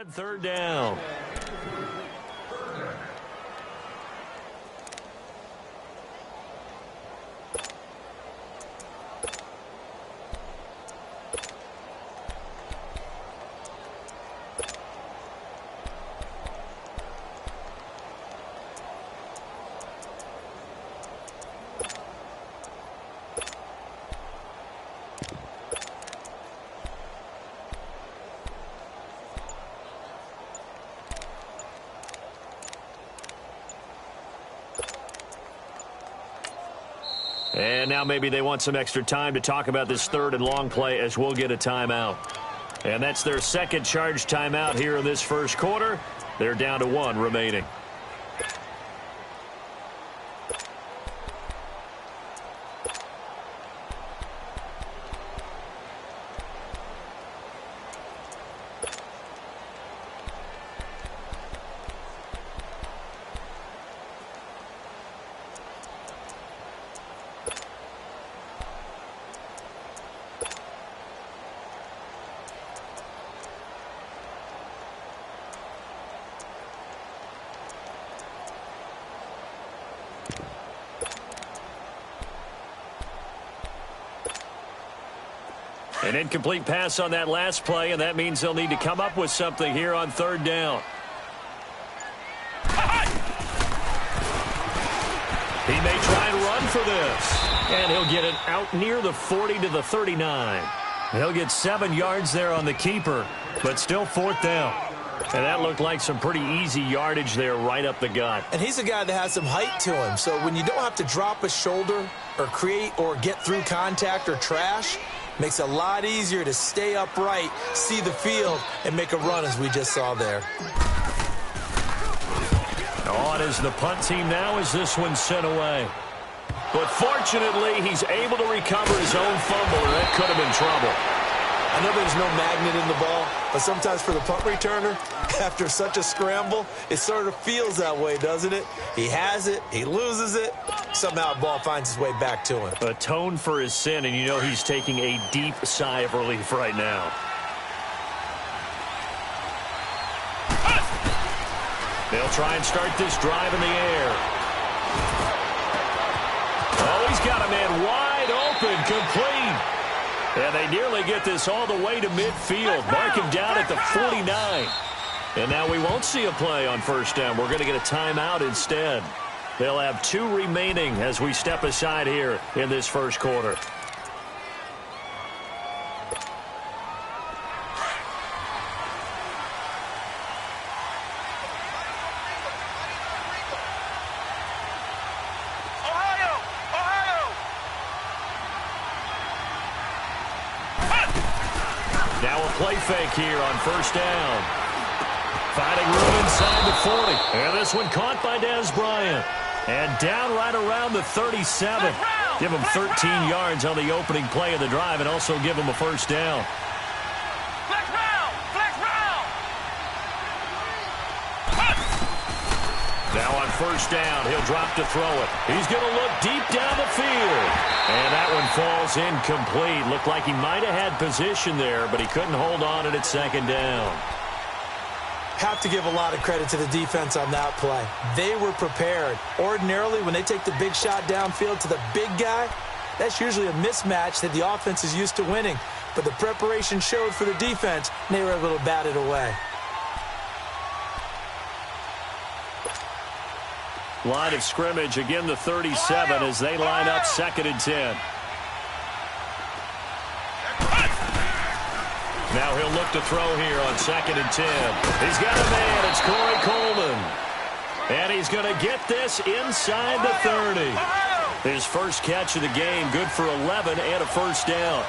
on third down. And now maybe they want some extra time to talk about this third and long play as we'll get a timeout. And that's their second charge timeout here in this first quarter. They're down to 1 remaining. An incomplete pass on that last play, and that means they'll need to come up with something here on third down. He may try and run for this. And he'll get it out near the 40 to the 39. He'll get 7 yards there on the keeper, but still fourth down. And that looked like some pretty easy yardage there right up the gut. And he's a guy that has some height to him, so when you don't have to drop a shoulder or create or get through contact or trash, makes it a lot easier to stay upright, see the field, and make a run as we just saw there. On is the punt team now as this one's sent away. But fortunately, he's able to recover his own fumble, and that could have been trouble. I know there's no magnet in the ball, but sometimes for the punt returner, after such a scramble, it sort of feels that way, doesn't it? He has it, he loses it, somehow the ball finds its way back to him. Atone for his sin, and you know he's taking a deep sigh of relief right now. They'll try and start this drive in the air. Oh, he's got a man wide open, complete. And they nearly get this all the way to midfield. Mark him down at the 49. And now we won't see a play on first down. We're going to get a timeout instead. They'll have 2 remaining as we step aside here in this first quarter. Now a play fake here on first down. Finding room inside the 40. And this one caught by Dez Bryant. And down right around the 37. Give him 13 yards on the opening play of the drive and also give him a first down. Flex round! Flex round! Now on first down, he'll drop to throw it. He's going to look deep down the field. And that one falls incomplete. Looked like he might have had position there, but he couldn't hold on at second down. Have to give a lot of credit to the defense on that play. They were prepared. Ordinarily, when they take the big shot downfield to the big guy, that's usually a mismatch that the offense is used to winning. But the preparation showed for the defense, and they were able to bat it away. Line of scrimmage, again the 37 as they line up 2nd and 10. Now he'll look to throw here on 2nd and 10. He's got a man. It's Corey Coleman. And he's going to get this inside the 30. His first catch of the game, good for 11 and a first down.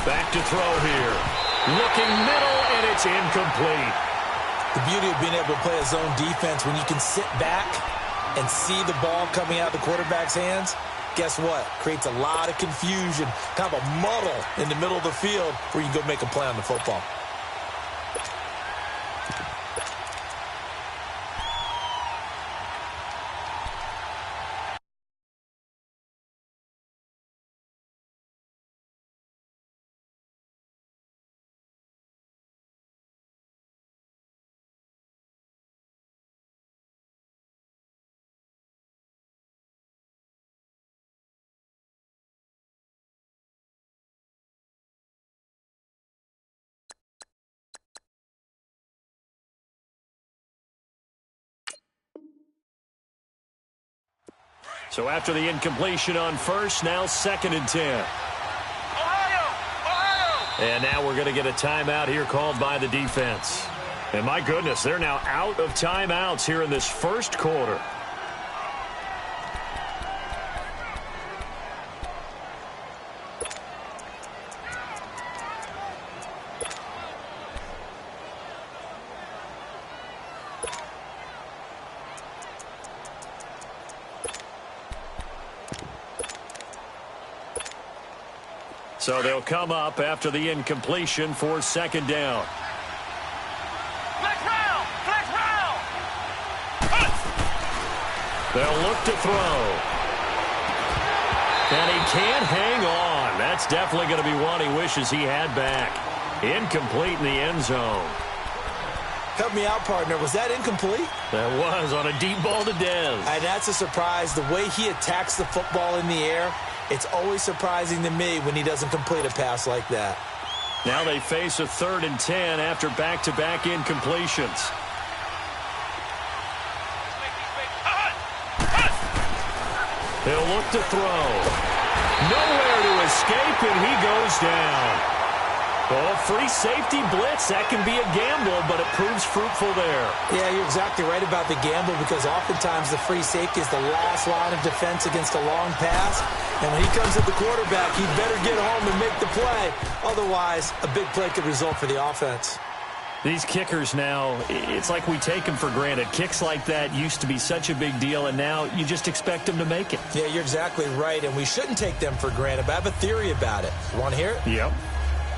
Back to throw here. Looking middle, and it's incomplete. The beauty of being able to play a zone defense when you can sit back and see the ball coming out of the quarterback's hands, guess what? Creates a lot of confusion, kind of a muddle in the middle of the field where you go make a play on the football. So after the incompletion on first, now 2nd and 10. Ohio! And now we're going to get a timeout here called by the defense. And my goodness, they're now out of timeouts here in this first quarter. So they'll come up after the incompletion for 2nd down. Flex round! Flex round! They'll look to throw. And he can't hang on. That's definitely going to be one he wishes he had back. Incomplete in the end zone. Help me out, partner. Was that incomplete? That was on a deep ball to Dez. And that's a surprise. The way he attacks the football in the air, it's always surprising to me when he doesn't complete a pass like that. Now they face a 3rd and 10 after back-to-back incompletions. He'll look to throw. Nowhere to escape, and he goes down. Oh, free safety blitz. That can be a gamble, but it proves fruitful there. Yeah, you're exactly right about the gamble because oftentimes the free safety is the last line of defense against a long pass. And when he comes at the quarterback, he better get home and make the play. Otherwise, a big play could result for the offense. These kickers now, it's like we take them for granted. Kicks like that used to be such a big deal, and now you just expect them to make it. Yeah, you're exactly right, and we shouldn't take them for granted, but I have a theory about it. You want to hear it? Yep.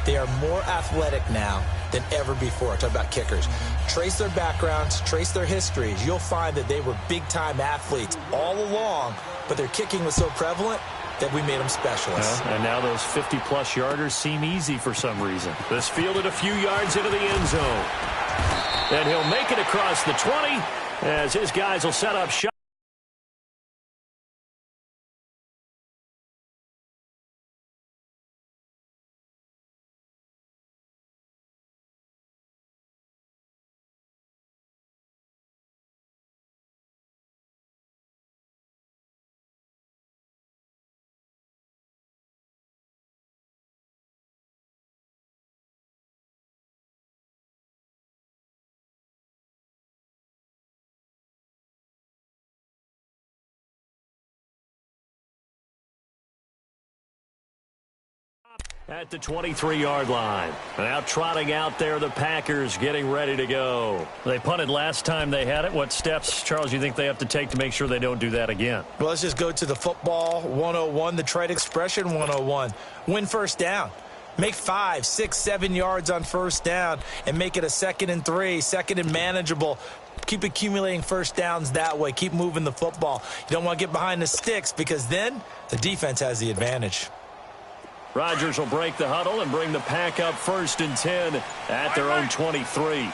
They are more athletic now than ever before. Talk about kickers. Trace their backgrounds, trace their histories. You'll find that they were big-time athletes all along, but their kicking was so prevalent that we made them specialists. And now those 50-plus yarders seem easy for some reason. This fielded a few yards into the end zone. And he'll make it across the 20 as his guys will set up shop. At the 23-yard line. Now trotting out there, the Packers getting ready to go. They punted last time they had it. What steps, Charles, you think they have to take to make sure they don't do that again? Well, let's just go to the football 101, the trade expression 101. Win first down. Make 5, 6, 7 yards on first down and make it a 2nd and 3, 2nd and manageable. Keep accumulating first downs that way. Keep moving the football. You don't want to get behind the sticks because then the defense has the advantage. Rodgers will break the huddle and bring the pack up 1st and 10 at their own 23.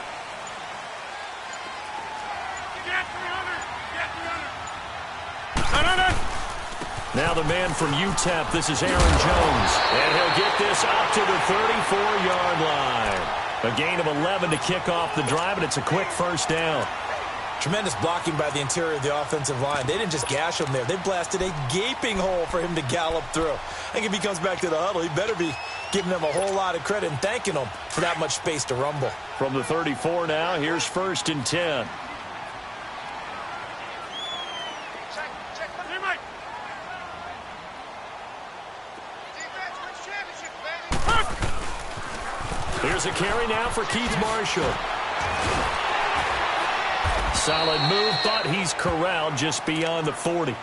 Now the man from UTEP, this is Aaron Jones. And he'll get this up to the 34-yard line. A gain of 11 to kick off the drive, and it's a quick first down. Tremendous blocking by the interior of the offensive line. They didn't just gash him there. They blasted a gaping hole for him to gallop through. I think if he comes back to the huddle, he better be giving them a whole lot of credit and thanking them for that much space to rumble. From the 34 now, here's 1st and 10. Here's a carry now for Keith Marshall. Solid move, but he's corralled just beyond the 40.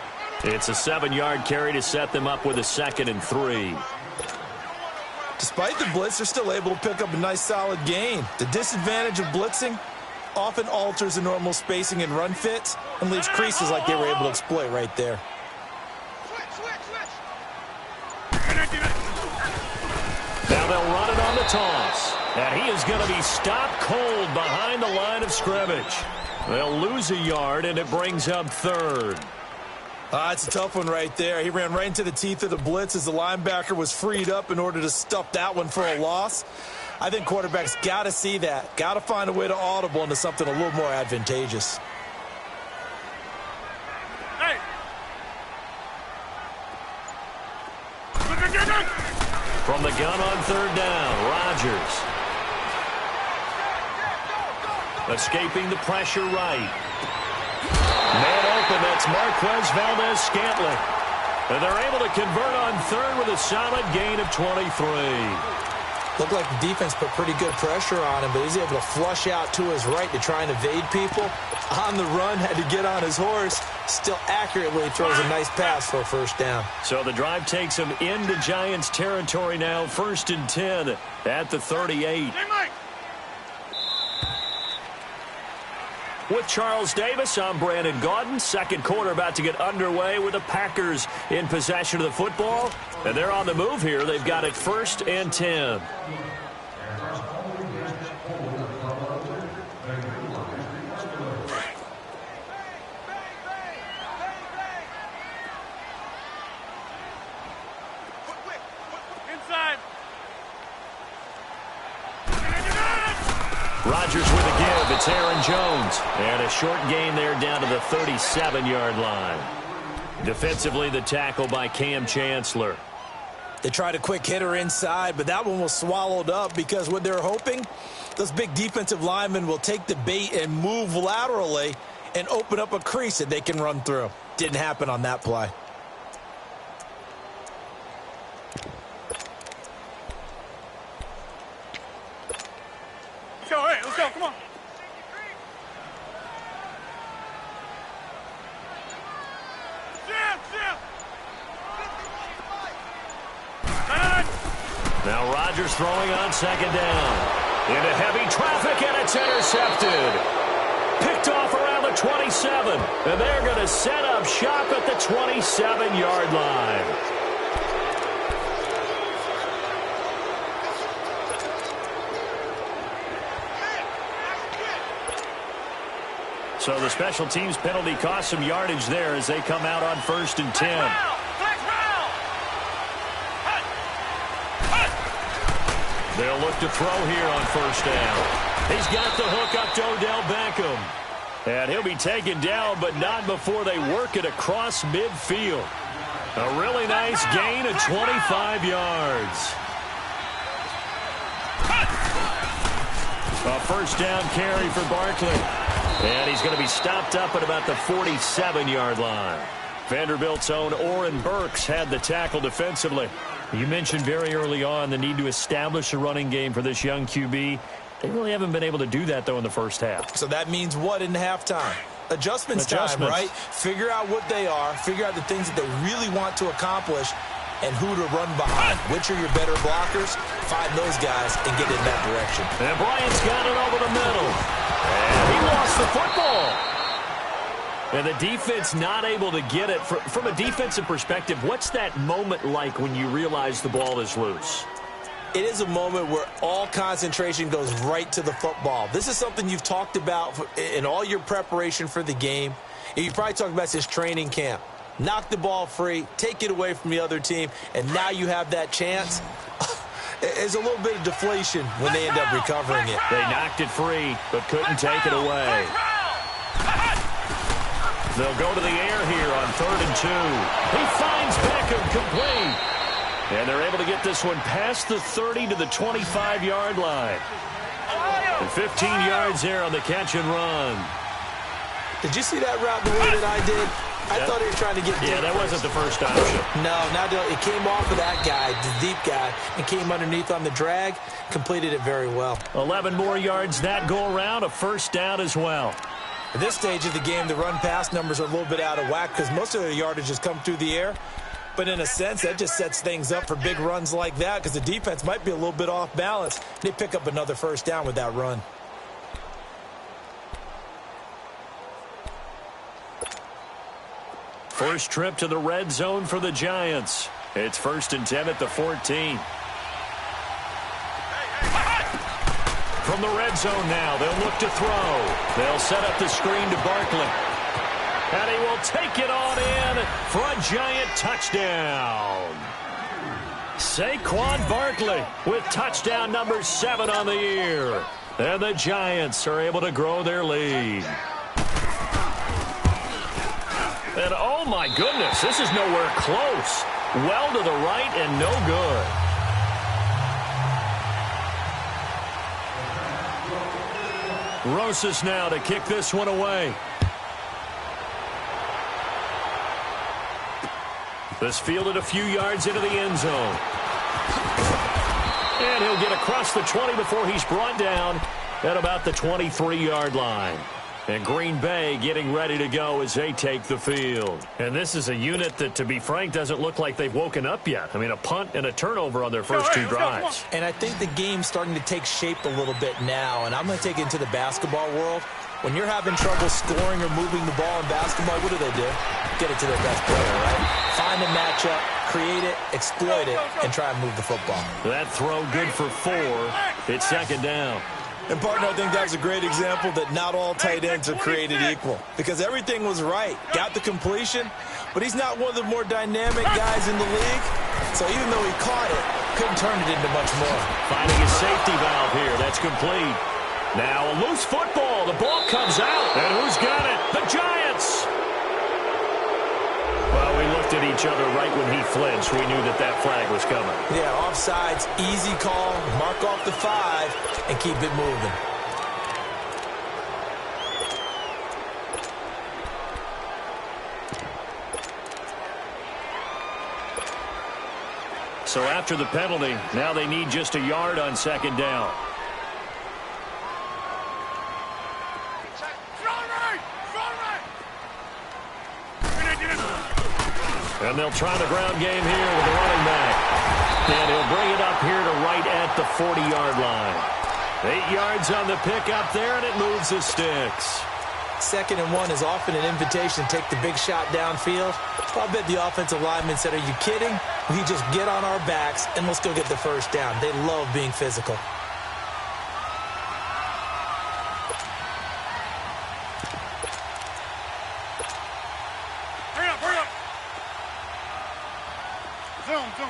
It's a 7-yard carry to set them up with a 2nd and 3. Despite the blitz, they're still able to pick up a nice solid gain. The disadvantage of blitzing often alters the normal spacing and run fits and leaves creases like they were able to exploit right there. Now they'll run it on the toss. And he is going to be stopped cold behind the line of scrimmage. They'll lose a yard, and it brings up 3rd. It's a tough one right there. He ran right into the teeth of the blitz as the linebacker was freed up in order to stuff that one for a loss. I think quarterbacks got to see that. Got to find a way to audible into something a little more advantageous. Hey! From the gun on third down, Rodgers. Escaping the pressure right. Man open, that's Marquez Valdez-Scantling. And they're able to convert on third with a solid gain of 23. Looked like the defense put pretty good pressure on him, but he's able to flush out to his right to try and evade people. On the run, had to get on his horse. Still accurately throws a nice pass for a first down. So the drive takes him into Giants territory now. 1st and 10 at the 38. With Charles Davis, I'm Brandon Gaudin. Second quarter about to get underway with the Packers in possession of the football. And they're on the move here. They've got it 1st and 10. Rodgers with a give. It's Aaron Jones. And a short gain there down to the 37-yard line. Defensively, the tackle by Cam Chancellor. They tried a quick hitter inside, but that one was swallowed up because what they're hoping, those big defensive linemen will take the bait and move laterally and open up a crease that they can run through. Didn't happen on that play. All right, let's go, come on. Now Rodgers throwing on second down. Into heavy traffic, and it's intercepted. Picked off around the 27. And they're going to set up shop at the 27-yard line. So the special teams penalty cost some yardage there as they come out on 1st and 10. They'll look to throw here on first down. He's got the hook up to Odell Beckham. And he'll be taken down, but not before they work it across midfield. A really nice gain of 25 yards. A first down carry for Barkley. And he's going to be stopped up at about the 47-yard line. Vanderbilt's own Oren Burks had the tackle defensively. You mentioned very early on the need to establish a running game for this young QB. They really haven't been able to do that, though, in the first half. So that means what in halftime? Adjustments time, right? Figure out what they are, figure out the things that they really want to accomplish, and who to run behind. Which are your better blockers? Find those guys and get in that direction. And Bryant's got it over the middle. And he lost the football. And the defense not able to get it. From a defensive perspective, what's that moment like when you realize the ball is loose? It is a moment where all concentration goes right to the football. This is something you've talked about in all your preparation for the game. And you probably talked about since training camp. Knock the ball free, take it away from the other team, and now you have that chance. There's a little bit of deflation when they end up recovering it. They knocked it free, but couldn't take it away. They'll go to the air here on 3rd and 2. He finds Beckham complete. And they're able to get this one past the 30 to the 25-yard line. And 15 yards there on the catch and run. Did you see that route the way that I did? I thought he was trying to get deep. Yeah, that wasn't the first option. No, it came off of that guy, the deep guy, and came underneath on the drag. Completed it very well. 11 more yards that go around, a first down as well. At this stage of the game, the run-pass numbers are a little bit out of whack because most of the yardage has come through the air. But in a sense, that just sets things up for big runs like that because the defense might be a little bit off balance. They pick up another first down with that run. First trip to the red zone for the Giants. It's 1st and 10 at the 14. From the red zone now, they'll look to throw. They'll set up the screen to Barkley. And he will take it on in for a Giant touchdown. Saquon Barkley with touchdown number 7 on the year. And the Giants are able to grow their lead. And oh my goodness, this is nowhere close. Well to the right and no good. Rosas now to kick this one away. This fielded a few yards into the end zone. And he'll get across the 20 before he's brought down at about the 23-yard line. And Green Bay getting ready to go as they take the field. And this is a unit that, to be frank, doesn't look like they've woken up yet. I mean, a punt and a turnover on their first two drives. And I think the game's starting to take shape a little bit now. And I'm going to take it into the basketball world. When you're having trouble scoring or moving the ball in basketball, what do? Get it to their best player, right? Find a matchup, create it, exploit it, and try and move the football. That throw good for 4. It's second down. And, partner, I think that was a great example that not all tight ends are created equal. Because everything was right. Got the completion, but he's not one of the more dynamic guys in the league. So even though he caught it, couldn't turn it into much more. Finding a safety valve here. That's complete. Now a loose football. The ball comes out. And who's got it? The Giants. Well, we looked at each other right when he flinched. We knew that that flag was coming. Yeah, offsides, easy call, mark off the 5, and keep it moving. So after the penalty, now they need just a yard on second down. And they'll try the ground game here with the running back. And he'll bring it up here to right at the 40-yard line. 8 yards on the pickup there, and it moves the sticks. 2nd and 1 is often an invitation to take the big shot downfield. I bet the offensive lineman said, are you kidding? We just get on our backs, and let's go get the first down. They love being physical. Zoom.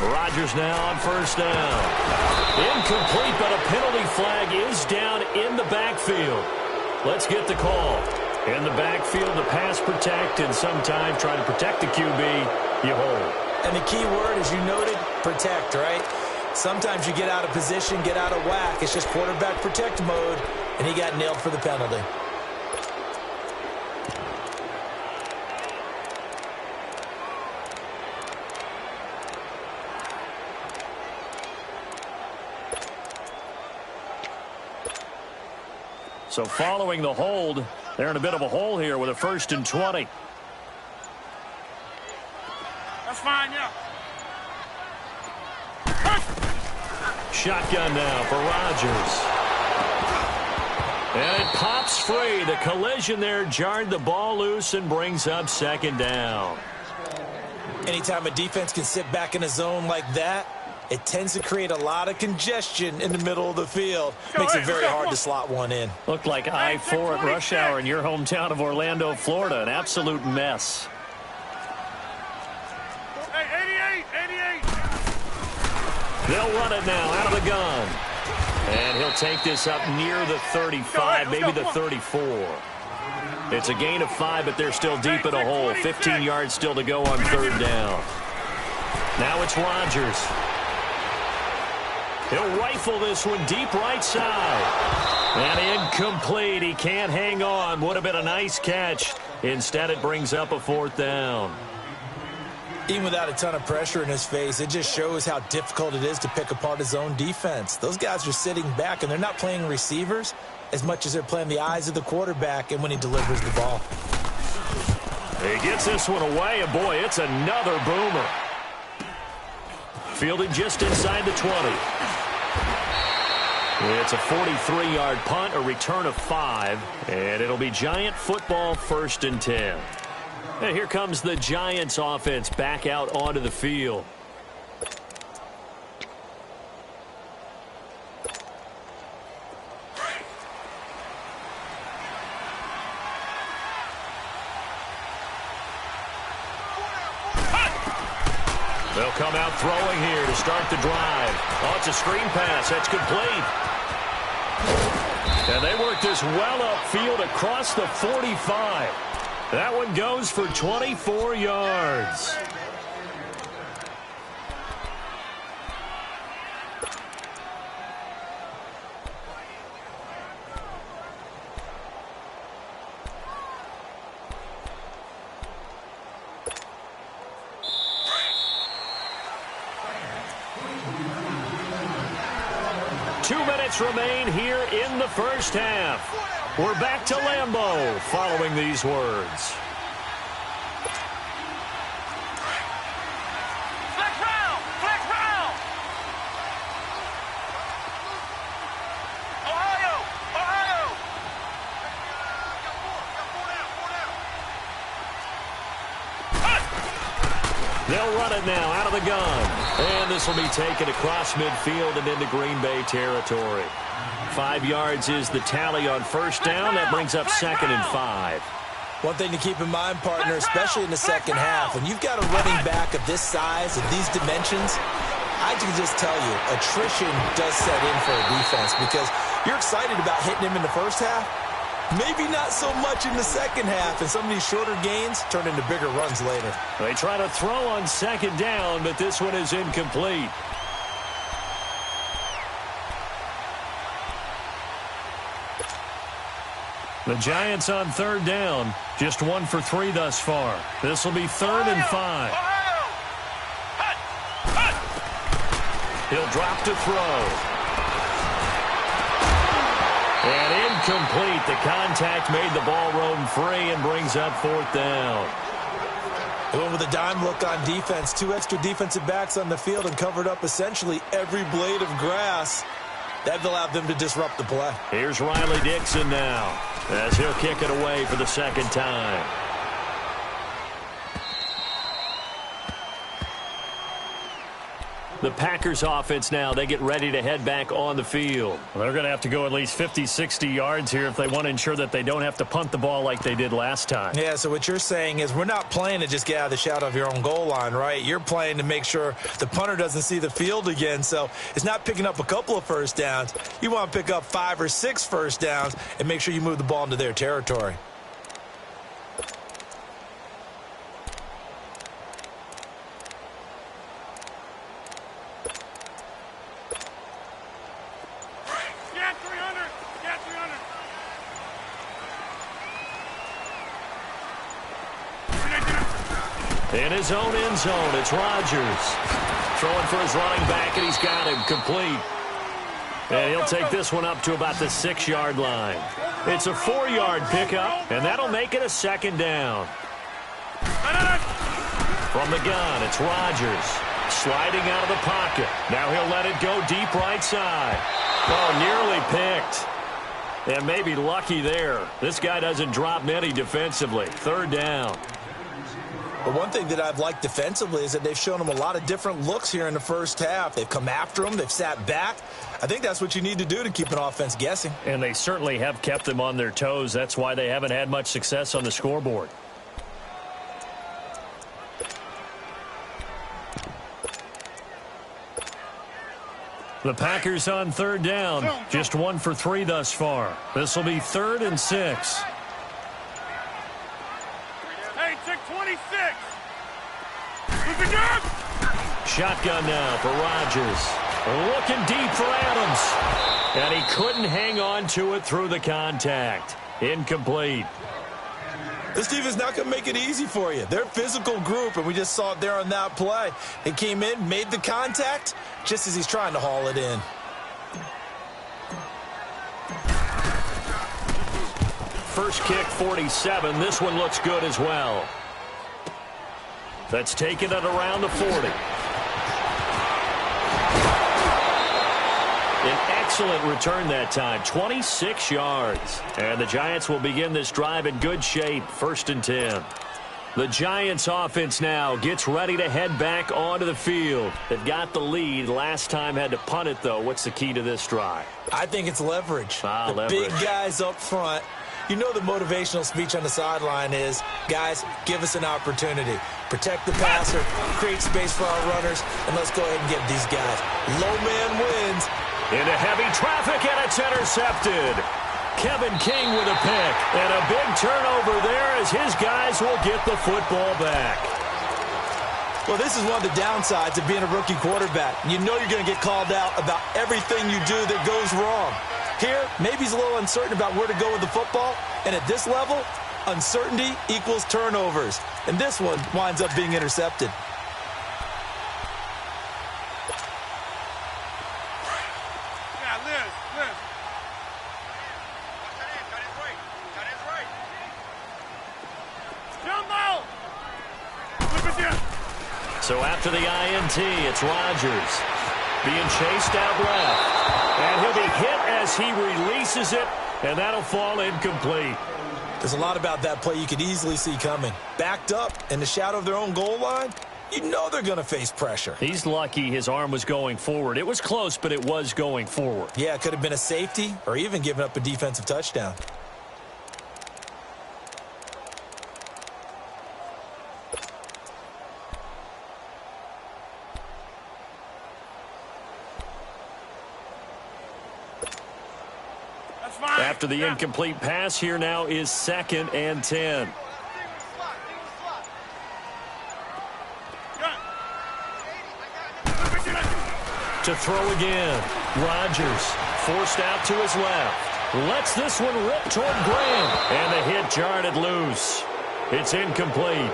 Rodgers now on first down. Incomplete, but a penalty flag is down in the backfield. Let's get the call. In the backfield, the pass protect, and sometimes try to protect the QB, you hold. And the key word, as you noted, protect, right? Sometimes you get out of position, get out of whack. It's just quarterback protect mode, and he got nailed for the penalty. So following the hold, they're in a bit of a hole here with a 1st and 20. That's fine, yeah. Shotgun now for Rodgers. And it pops free. The collision there jarred the ball loose and brings up second down. Anytime a defense can sit back in a zone like that, it tends to create a lot of congestion in the middle of the field. Makes it very hard to slot one in. Looked like I-4 at rush hour in your hometown of Orlando, Florida. An absolute mess. Hey, 88. They'll run it now out of the gun. And he'll take this up near the 35, maybe the 34. It's a gain of 5, but they're still deep in a hole. 15 yards still to go on 3rd down. Now it's Rodgers. He'll rifle this one deep right side. And incomplete. He can't hang on. Would have been a nice catch. Instead, it brings up a 4th down. Even without a ton of pressure in his face, it just shows how difficult it is to pick apart his own defense. Those guys are sitting back, and they're not playing receivers as much as they're playing the eyes of the quarterback and when he delivers the ball. He gets this one away, and boy, it's another boomer. Fielded just inside the 20. It's a 43-yard punt, a return of 5, and it'll be Giant football 1st and 10. And here comes the Giants offense back out onto the field. They'll come out throwing here to start the drive. Oh, it's a screen pass. That's complete. And they work this well upfield across the 45. That one goes for 24 yards. minutes remain here in the first half. We're back to Lambeau following these words. They'll run it now out of the gun. And this will be taken across midfield and into Green Bay territory. 5 yards is the tally on first down. That brings up 2nd and 5. One thing to keep in mind, partner, especially in the second half, when you've got a running back of this size, of these dimensions, I can just tell you, attrition does set in for a defense because you're excited about hitting him in the first half. Maybe not so much in the second half, and some of these shorter gains turn into bigger runs later. They try to throw on 2nd down, but this one is incomplete. The Giants on 3rd down, just 1 for 3 thus far. This will be 3rd and 5. He'll drop to throw. And incomplete. The contact made the ball roam free and brings up 4th down. They went with a dime look on defense. 2 extra defensive backs on the field and covered up essentially every blade of grass. That allowed them to disrupt the play. Here's Riley Dixon now as he'll kick it away for the 2nd time. The Packers offense now, they get ready to head back on the field. They're going to have to go at least 50, 60 yards here if they want to ensure that they don't have to punt the ball like they did last time. Yeah, so what you're saying is we're not playing to just get out of the shadow of your own goal line, right? You're playing to make sure the punter doesn't see the field again. So it's not picking up a couple of first downs. You want to pick up 5 or 6 first downs and make sure you move the ball into their territory. In his own end zone, it's Rodgers. Throwing for his running back, and he's got him complete. And he'll take this one up to about the 6-yard line. It's a 4-yard pickup, and that'll make it a 2nd down. From the gun, it's Rodgers. Sliding out of the pocket. Now he'll let it go deep right side. Oh, nearly picked. And maybe lucky there. This guy doesn't drop many defensively. 3rd down. But one thing that I've liked defensively is that they've shown him a lot of different looks here in the first half. They've come after him. They've sat back. I think that's what you need to do to keep an offense guessing. And they certainly have kept them on their toes. That's why they haven't had much success on the scoreboard. The Packers on 3rd down. Just 1 for 3 thus far. This will be 3rd and 6. Hey, check 26. Shotgun now for Rodgers. Looking deep for Adams. And he couldn't hang on to it through the contact. Incomplete. This defense is not going to make it easy for you. They're a physical group, and we just saw it there on that play. They came in, made the contact, just as he's trying to haul it in. First kick, 47. This one looks good as well. That's taken it around the 40. An excellent return that time, 26 yards. And the Giants will begin this drive in good shape, 1st and 10. The Giants offense now gets ready to head back onto the field. They've got the lead. Last time had to punt it, though. What's the key to this drive? I think it's leverage. Leverage. Big guys up front. You know the motivational speech on the sideline is, guys, give us an opportunity. Protect the passer, create space for our runners, and let's go ahead and get these guys. Low man wins. Into heavy traffic, and it's intercepted. Kevin King with a pick. And a big turnover there as his guys will get the football back. Well, this is one of the downsides of being a rookie quarterback. You know you're going to get called out about everything you do that goes wrong. Here, maybe he's a little uncertain about where to go with the football. And at this level, uncertainty equals turnovers. And this one winds up being intercepted. Yeah, Liz. So after the INT, it's Rodgers being chased out left. And he'll be hit as he releases it, and that'll fall incomplete. There's a lot about that play you could easily see coming. Backed up in the shadow of their own goal line, you know they're going to face pressure. He's lucky his arm was going forward. It was close, but it was going forward. Yeah, it could have been a safety or even given up a defensive touchdown. After the incomplete pass, here now is 2nd and 10. To throw again. Rodgers forced out to his left. Lets this one rip toward Graham. And the hit jarred it loose. It's incomplete.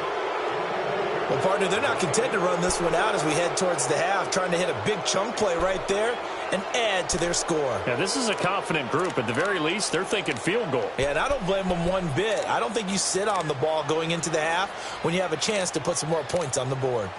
Well, partner, they're not content to run this one out as we head towards the half, trying to hit a big chunk play right there and add to their score. Yeah, this is a confident group. At the very least, they're thinking field goal. Yeah, and I don't blame them one bit. I don't think you sit on the ball going into the half when you have a chance to put some more points on the board.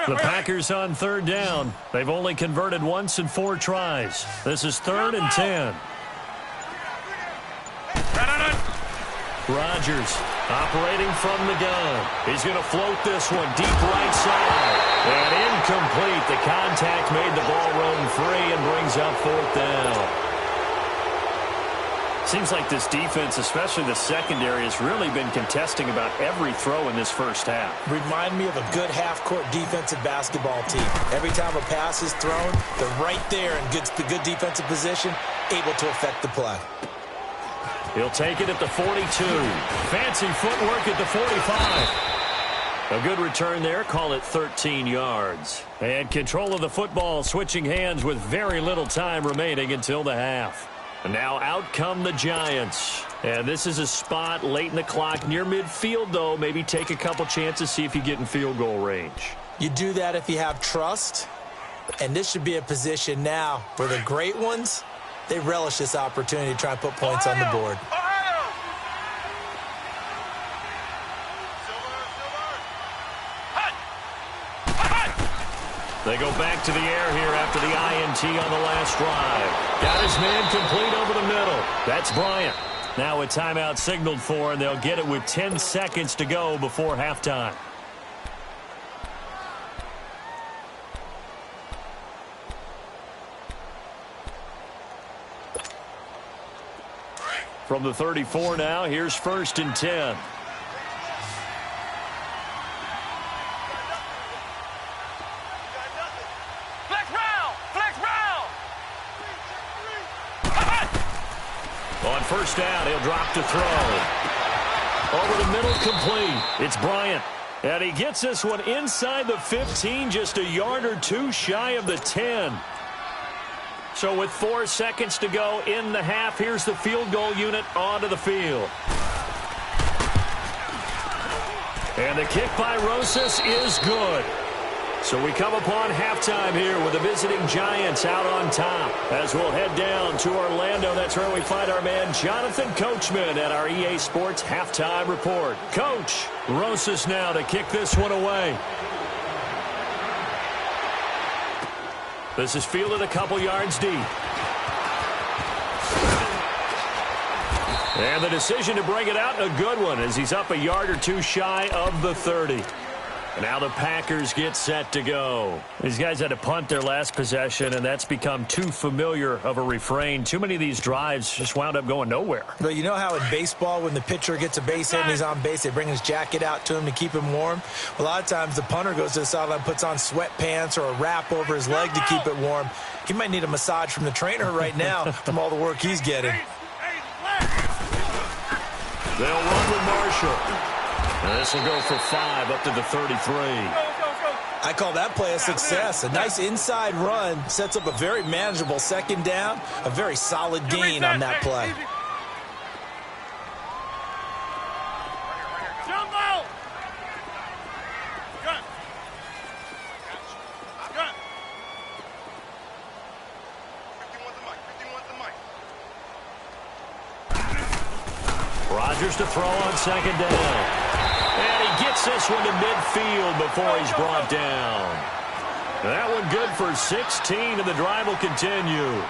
The Packers on 3rd down. They've only converted once in 4 tries. This is 3rd and 10. Rodgers operating from the gun. He's going to float this one deep right side. And incomplete. The contact made the ball roam free and brings up 4th down. Seems like this defense, especially the secondary, has really been contesting about every throw in this first half. Remind me of a good half-court defensive basketball team. Every time a pass is thrown, they're right there in good defensive position, able to affect the play. He'll take it at the 42. Fancy footwork at the 45. A good return there. Call it 13 yards. And control of the football switching hands with very little time remaining until the half. And now out come the Giants. And this is a spot late in the clock near midfield, though. Maybe take a couple chances, see if you get in field goal range. You do that if you have trust. And this should be a position now where the great ones, they relish this opportunity to try and put points on the board. They go back to the air here after the INT on the last drive. Got his man complete over the middle. That's Bryant. Now a timeout signaled for, and they'll get it with 10 seconds to go before halftime. From the 34 now, here's 1st and 10. On 1st down, he'll drop to throw. Over the middle, complete. It's Bryant. And he gets this one inside the 15, just a yard or 2 shy of the 10. So with 4 seconds to go in the half, here's the field goal unit onto the field. And the kick by Rosas is good. So we come upon halftime here with the visiting Giants out on top. As we'll head down to Orlando, that's where we find our man Jonathan Coachman at our EA Sports Halftime Report. Coach, Rosas now to kick this one away. This is fielded a couple yards deep. And the decision to bring it out, a good one, as he's up a yard or 2 shy of the 30. And now the Packers get set to go. These guys had to punt their last possession, and that's become too familiar of a refrain. Too many of these drives just wound up going nowhere. But you know how in baseball, when the pitcher gets a base hit and he's on base, they bring his jacket out to him to keep him warm? A lot of times the punter goes to the sideline, puts on sweatpants or a wrap over his leg to keep it warm. He might need a massage from the trainer right now from all the work he's getting. They'll run with Marshall. And this will go for 5 up to the 33. I call that play a success. A nice inside run sets up a very manageable 2nd down, a very solid gain on that play. Rodgers to throw on second down. And he gets this one to midfield before he's brought down. That one good for 16, and the drive will continue.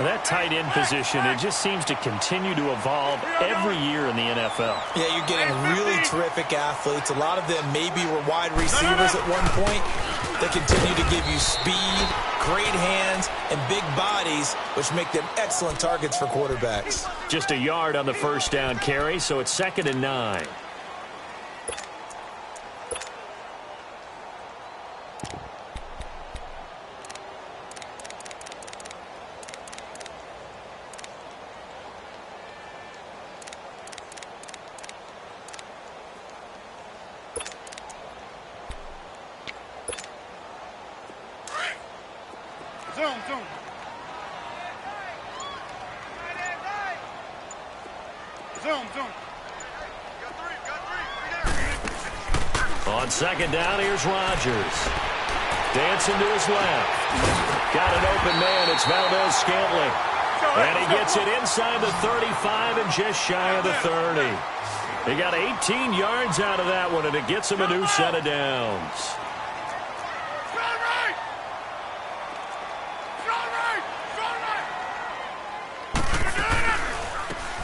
Well, that tight end position, it just seems to continue to evolve every year in the NFL. Yeah, you're getting really terrific athletes. A lot of them maybe were wide receivers at one point. They continue to give you speed, great hands, and big bodies, which make them excellent targets for quarterbacks. Just a yard on the first down carry, so it's 2nd and 9. Zoom. On second down, here's Rodgers. Dancing to his left. Got an open man. It's Valdez-Scantling. And he gets it inside the 35 and just shy of the 30. He got 18 yards out of that one, and it gets him a new set of downs.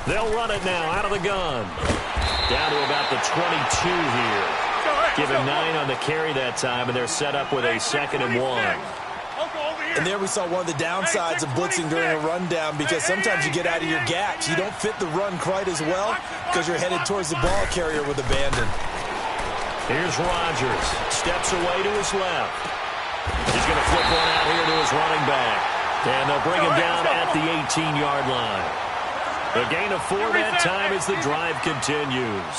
They'll run it now out of the gun. Down to about the 22 here. Give him 9 on the carry that time, and they're set up with a 2nd and 1. And there we saw one of the downsides of blitzing during a rundown, because sometimes you get out of your gaps. You don't fit the run quite as well because you're headed towards the ball carrier with abandon. Here's Rodgers. Steps away to his left. He's going to flip one out here to his running back. And they'll bring him down at the 18-yard line. A gain of 4 that time as the drive continues.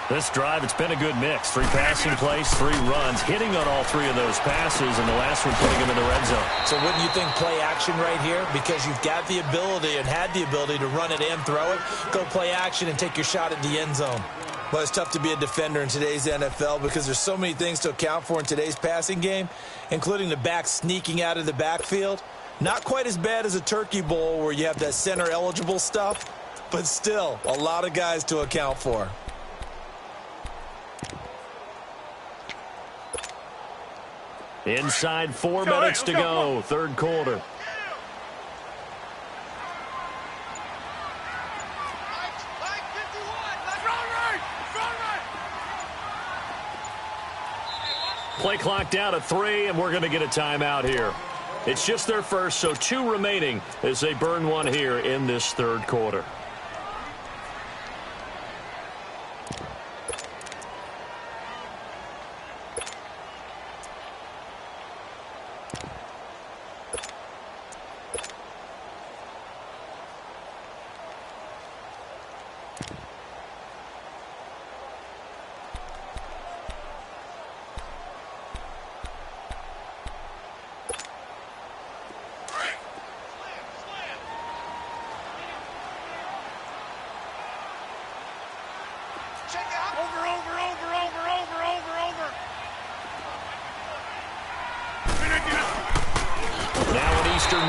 This drive, it's been a good mix. 3 passing plays, 3 runs, hitting on all 3 of those passes, and the last one putting him in the red zone. So wouldn't you think play action right here? Because you've got the ability and had the ability to run it and throw it. Go play action and take your shot at the end zone. Well, it's tough to be a defender in today's NFL because there's so many things to account for in today's passing game, including the back sneaking out of the backfield. Not quite as bad as a turkey bowl where you have that center-eligible stuff, but still a lot of guys to account for. Inside 4 minutes to go, third quarter. Play clock down to 3, and we're going to get a timeout here. It's just their first, so 2 remaining as they burn one here in this third quarter.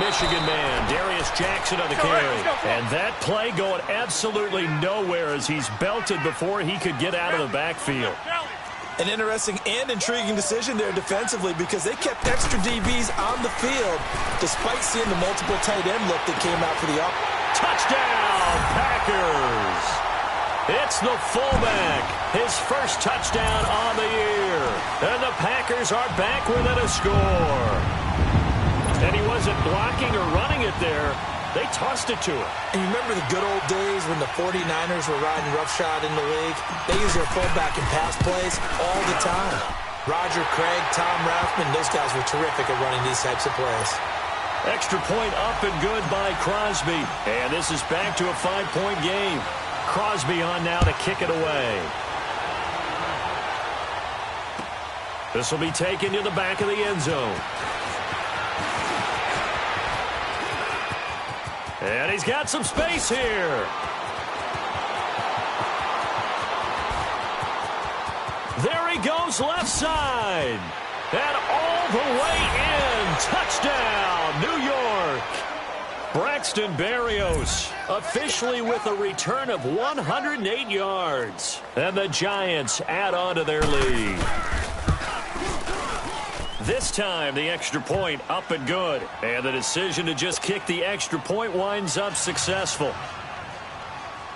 Michigan man, Darius Jackson on the carry. And that play going absolutely nowhere as he's belted before he could get out of the backfield. An interesting and intriguing decision there defensively because they kept extra DBs on the field despite seeing the multiple tight end look that came out for the up. Touchdown, Packers! It's the fullback, his first touchdown on the year. And the Packers are back within a score. And he wasn't blocking or running it there. They tossed it to him. And you remember the good old days when the 49ers were riding roughshod in the league? They used their fullback in pass plays all the time. Roger Craig, Tom Rathman, those guys were terrific at running these types of plays. Extra point up and good by Crosby. And this is back to a 5-point game. Crosby on now to kick it away. This will be taken to the back of the end zone. And he's got some space here. There he goes left side. And all the way in. Touchdown, New York. Braxton Berrios officially with a return of 108 yards. And the Giants add on to their lead. This time, the extra point up and good. And the decision to just kick the extra point winds up successful.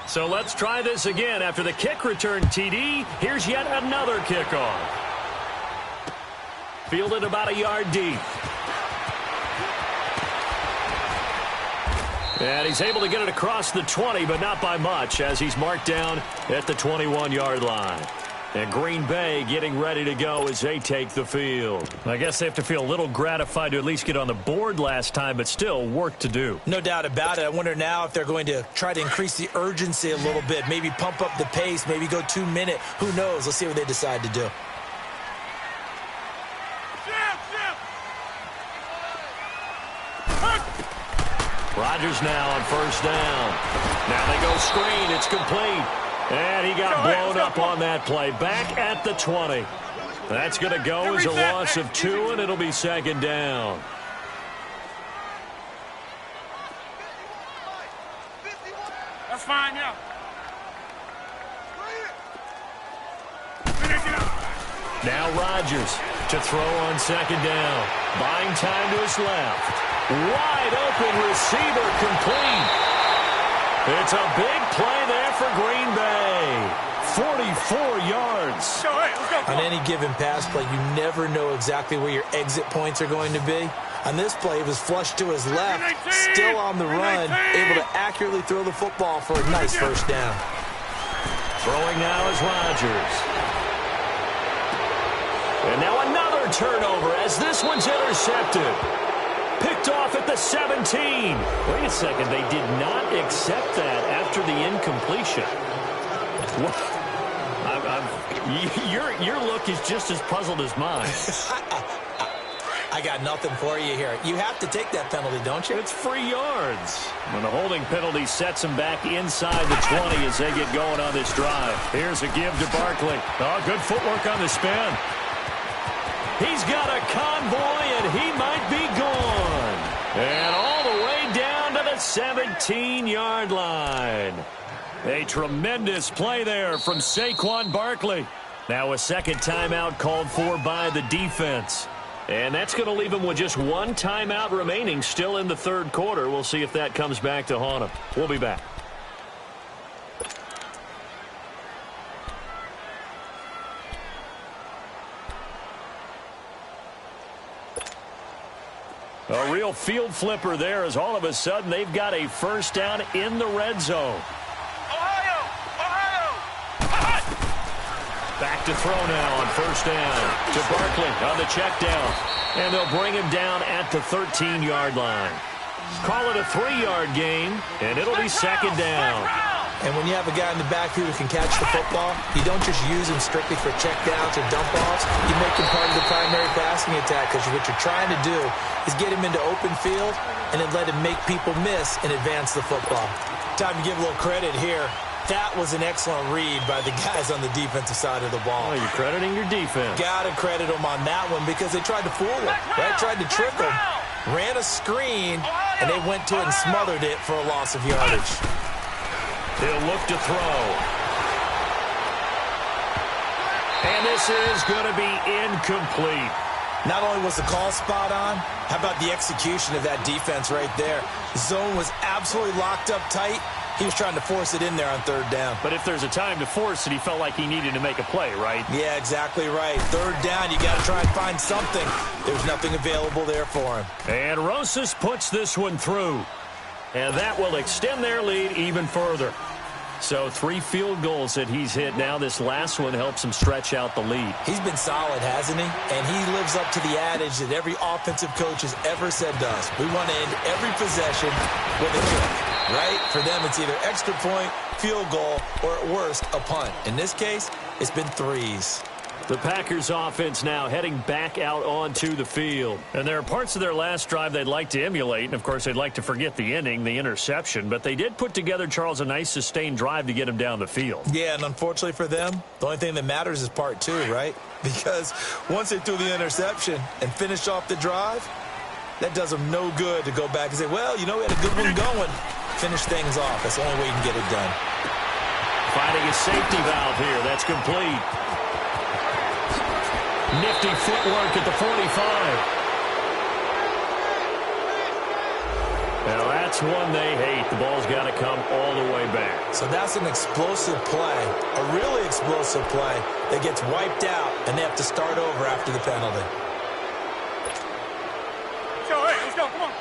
So let's try this again. After the kick return TD, here's yet another kickoff. Fielded about a yard deep. And he's able to get it across the 20, but not by much, as he's marked down at the 21-yard line. And Green Bay getting ready to go as they take the field. I guess they have to feel a little gratified to at least get on the board last time, but still work to do. No doubt about it. I wonder now if they're going to try to increase the urgency a little bit, maybe pump up the pace, maybe go 2-minute. Who knows? Let's see what they decide to do. Rodgers now on first down. Now they go screen. It's complete. And he got blown up on that play. Back at the 20. That's going to go as a loss of 2, and it'll be second down. That's fine, yeah. Now Rodgers to throw on second down. Buying time to his left. Wide open receiver complete. It's a big play there for Green Bay. 44 yards. On any given pass play, you never know exactly where your exit points are going to be. On this play, it was flushed to his left, still on the run, able to accurately throw the football for a nice first down. Throwing now is Rodgers. And now another turnover as this one's intercepted. Picked off at the 17. Wait a second. They did not accept that after the incompletion. Your look is just as puzzled as mine. I got nothing for you here. You have to take that penalty, don't you? It's free yards. When the holding penalty sets them back inside the 20 as they get going on this drive. Here's a give to Barkley. Oh, good footwork on the spin. He's got a convoy, and he might be gone. And all the way down to the 17-yard line. A tremendous play there from Saquon Barkley. Now a second timeout called for by the defense. And that's going to leave him with just one timeout remaining still in the third quarter. We'll see if that comes back to haunt him. We'll be back. A real field flipper there as all of a sudden they've got a first down in the red zone. Ohio! Back to throw now on first down to Barkley on the check down. And they'll bring him down at the 13-yard line. Call it a 3-yard gain, and it'll be second down. And when you have a guy in the backfield who can catch the football, you don't just use him strictly for checkdowns or dump-offs. You make him part of the primary passing attack because what you're trying to do is get him into open field and then let him make people miss and advance the football. Time to give a little credit here. That was an excellent read by the guys on the defensive side of the ball. Oh, you're crediting your defense. Got to credit them on that one because they tried to fool him, right? Tried to trick him, ran a screen, and they went to it and smothered it for a loss of yardage. He'll look to throw. And this is going to be incomplete. Not only was the call spot on, how about the execution of that defense right there? The zone was absolutely locked up tight. He was trying to force it in there on third down. But if there's a time to force it, he felt like he needed to make a play, right? Yeah, exactly right. Third down, you got to try and find something. There's nothing available there for him. And Rosas puts this one through. And that will extend their lead even further. So 3 field goals that he's hit now. This last one helps him stretch out the lead. He's been solid, hasn't he? And he lives up to the adage that every offensive coach has ever said to us. We want to end every possession with a kick, right? For them, it's either extra point, field goal, or at worst, a punt. In this case, it's been 3s. The Packers offense now heading back out onto the field. And there are parts of their last drive they'd like to emulate. And, of course, they'd like to forget the inning, the interception. But they did put together, Charles, a nice sustained drive to get him down the field. Yeah, and unfortunately for them, the only thing that matters is part 2, right? Because once they threw the interception and finished off the drive, That does them no good to go back and say, well, you know, we had a good one going. Finish things off. That's the only way you can get it done. Finding a safety valve here. That's complete. Nifty footwork at the 45. Now, that's one they hate. The ball's got to come all the way back. So that's an explosive play, a really explosive play that gets wiped out, and they have to start over after the penalty. Let's go, come on.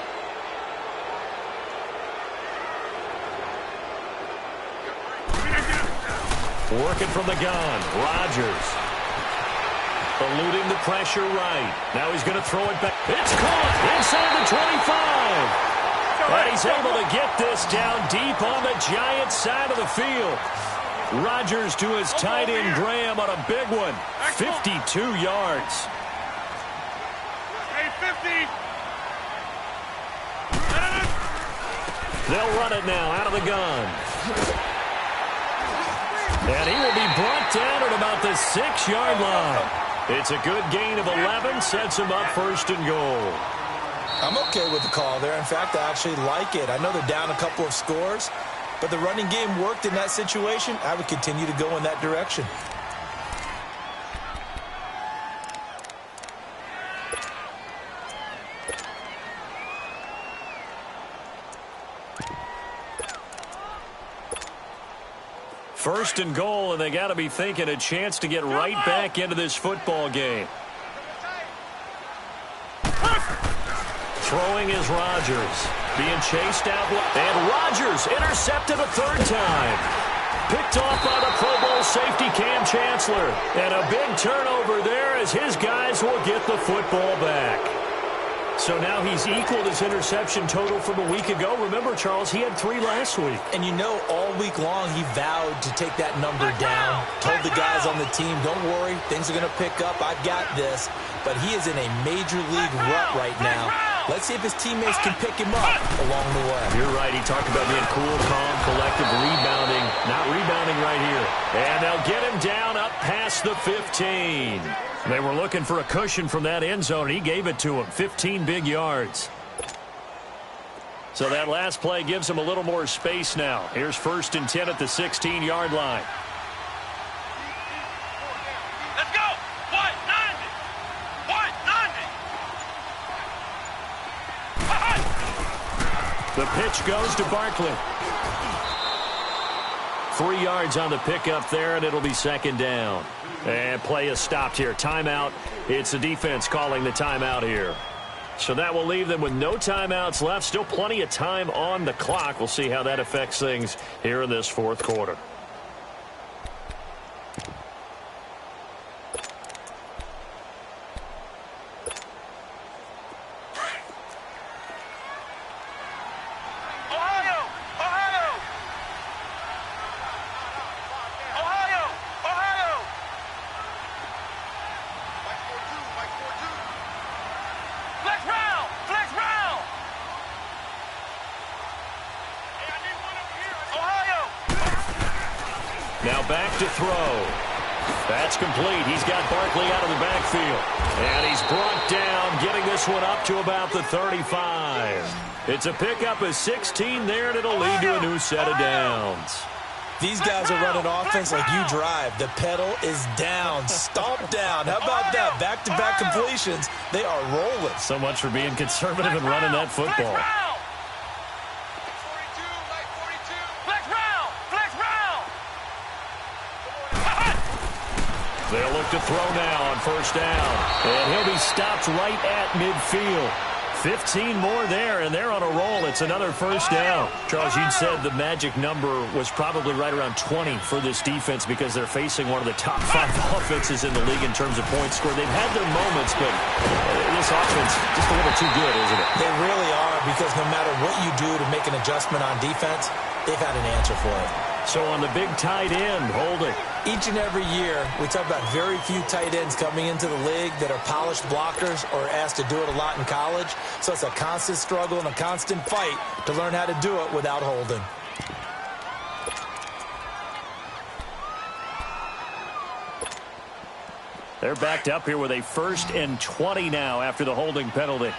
Working from the gun, Rodgers. Eluding the pressure right. Now he's going to throw it back. It's caught inside the 25. And he's able to get this down deep on the Giants side of the field. Rodgers to his tight end Graham on a big one. 52 yards. Hey, 50. They'll run it now out of the gun. And he will be brought down at about the 6-yard line. It's a good gain of 11, sets him up first and goal. I'm okay with the call there. In fact, I actually like it. I know they're down a couple of scores, but the running game worked in that situation. I would continue to go in that direction. First and goal, and they got to be thinking a chance to get right back into this football game. Throwing is Rodgers. Being chased out. And Rodgers intercepted a third time. Picked off by the Pro Bowl safety Cam Chancellor. And a big turnover there as his guys will get the football back. So now he's equaled his interception total from a week ago. Remember, Charles, he had 3 last week. And you know, all week long he vowed to take that number down. Told the guys on the team, don't worry, things are going to pick up. I've got this. But he is in a major league rut right now. Let's see if his teammates can pick him up along the way. You're right. He talked about being cool, calm, collective, rebounding. Not rebounding right here. And they'll get him down up past the 15. They were looking for a cushion from that end zone. He gave it to him. 15 big yards. So that last play gives him a little more space now. Here's 1st and 10 at the 16-yard line. Let's go. 190. 190. The pitch goes to Barkley. 3 yards on the pickup there, and it'll be 2nd down. And play is stopped here. Timeout. It's the defense calling the timeout here. So that will leave them with no timeouts left. Still plenty of time on the clock. We'll see how that affects things here in this 4th quarter. Now back to throw. That's complete. He's got Barkley out of the backfield. And he's brought down, getting this one up to about the 35. It's a pickup of 16 there, and it'll lead to a new set of downs. These guys are running offense like you drive. The pedal is down, stomp down. How about that? Back-to-back completions. They are rolling. So much for being conservative and running that football. They'll look to throw now on 1st down. And he'll be stopped right at midfield. 15 more there, and they're on a roll. It's another 1st down. Charles, you'd said the magic number was probably right around 20 for this defense because they're facing one of the top 5 offenses in the league in terms of points scored. They've had their moments, but this offense just a little too good, isn't it? They really are, because no matter what you do to make an adjustment on defense, they've had an answer for it. So on the big tight end, Holding. Each and every year, we talk about very few tight ends coming into the league that are polished blockers or asked to do it a lot in college. So it's a constant struggle and a constant fight to learn how to do it without holding. They're backed up here with a 1st and 20 now after the holding penalty.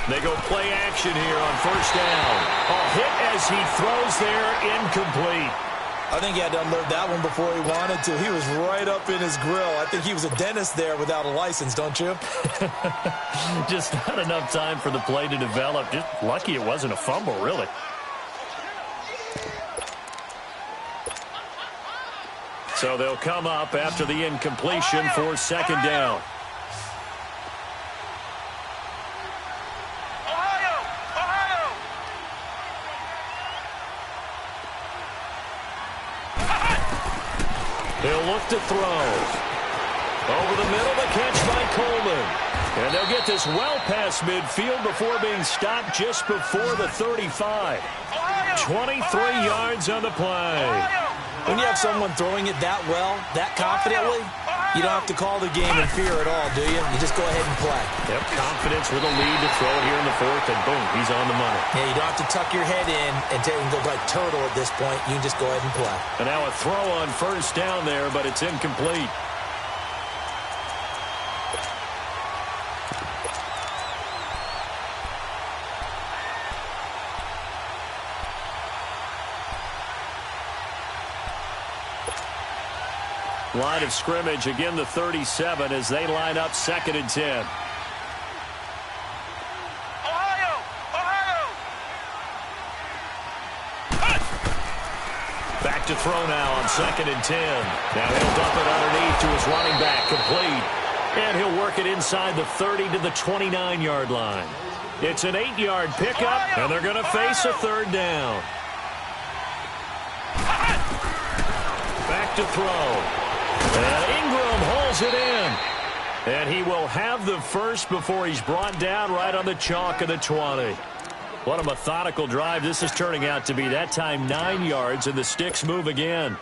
They go play action here on first down. A hit as he throws there, incomplete. I think he had to unload that one before he wanted to. He was right up in his grill. I think he was a dentist there without a license, don't you? Just not enough time for the play to develop. Just lucky it wasn't a fumble, really. So they'll come up after the incompletion for second down. He'll look to throw. Over the middle, the catch by Coleman. And they'll get this well past midfield before being stopped just before the 35. 23 yards on the play. When you have someone throwing it that well, that confidently, you don't have to call the game in fear at all, do you? You just go ahead and play. Yep, confidence with a lead to throw it here in the fourth, and boom, he's on the money. Yeah, you don't have to tuck your head in and go like turtle at this point. You can just go ahead and play. And now a throw on first down there, but it's incomplete. Line of scrimmage, again the 37 as they line up second and 10. Back to throw now on second and 10. Now he'll dump it underneath to his running back, complete. And he'll work it inside the 30 to the 29-yard line. It's an 8-yard pickup, and they're going to face a third down. Back to throw. And Ingram holds it in. And he will have the first before he's brought down right on the chalk of the 20. What a methodical drive this is turning out to be. That time 9 yards, and the sticks move again.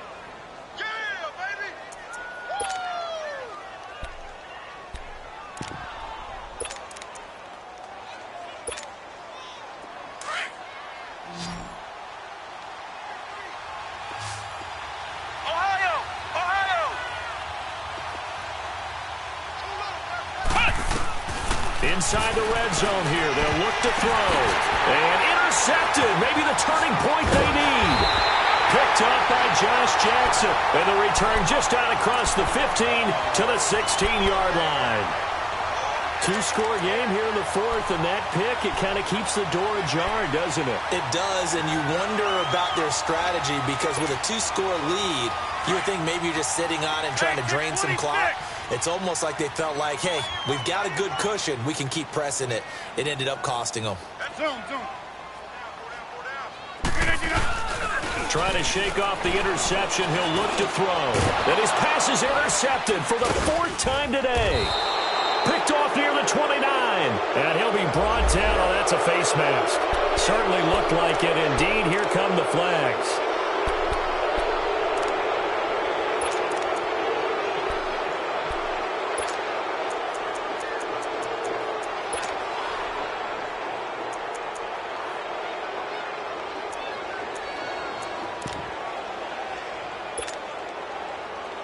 Inside the red zone here, they'll look to throw. And intercepted, maybe the turning point they need. Picked up by Josh Jackson. And the return just out across the 15 to the 16-yard line. Two-score game here in the fourth, and that pick, it kind of keeps the door ajar, doesn't it? It does, and you wonder about their strategy because with a two-score lead, you would think maybe you're just sitting on and trying to drain some clock. It's almost like they felt like, hey, we've got a good cushion. We can keep pressing it. It ended up costing them. Trying to shake off the interception. He'll look to throw. And his pass is intercepted for the fourth time today. Picked off near the 29. And he'll be brought down. Oh, that's a face mask. Certainly looked like it. Indeed, here come the flags.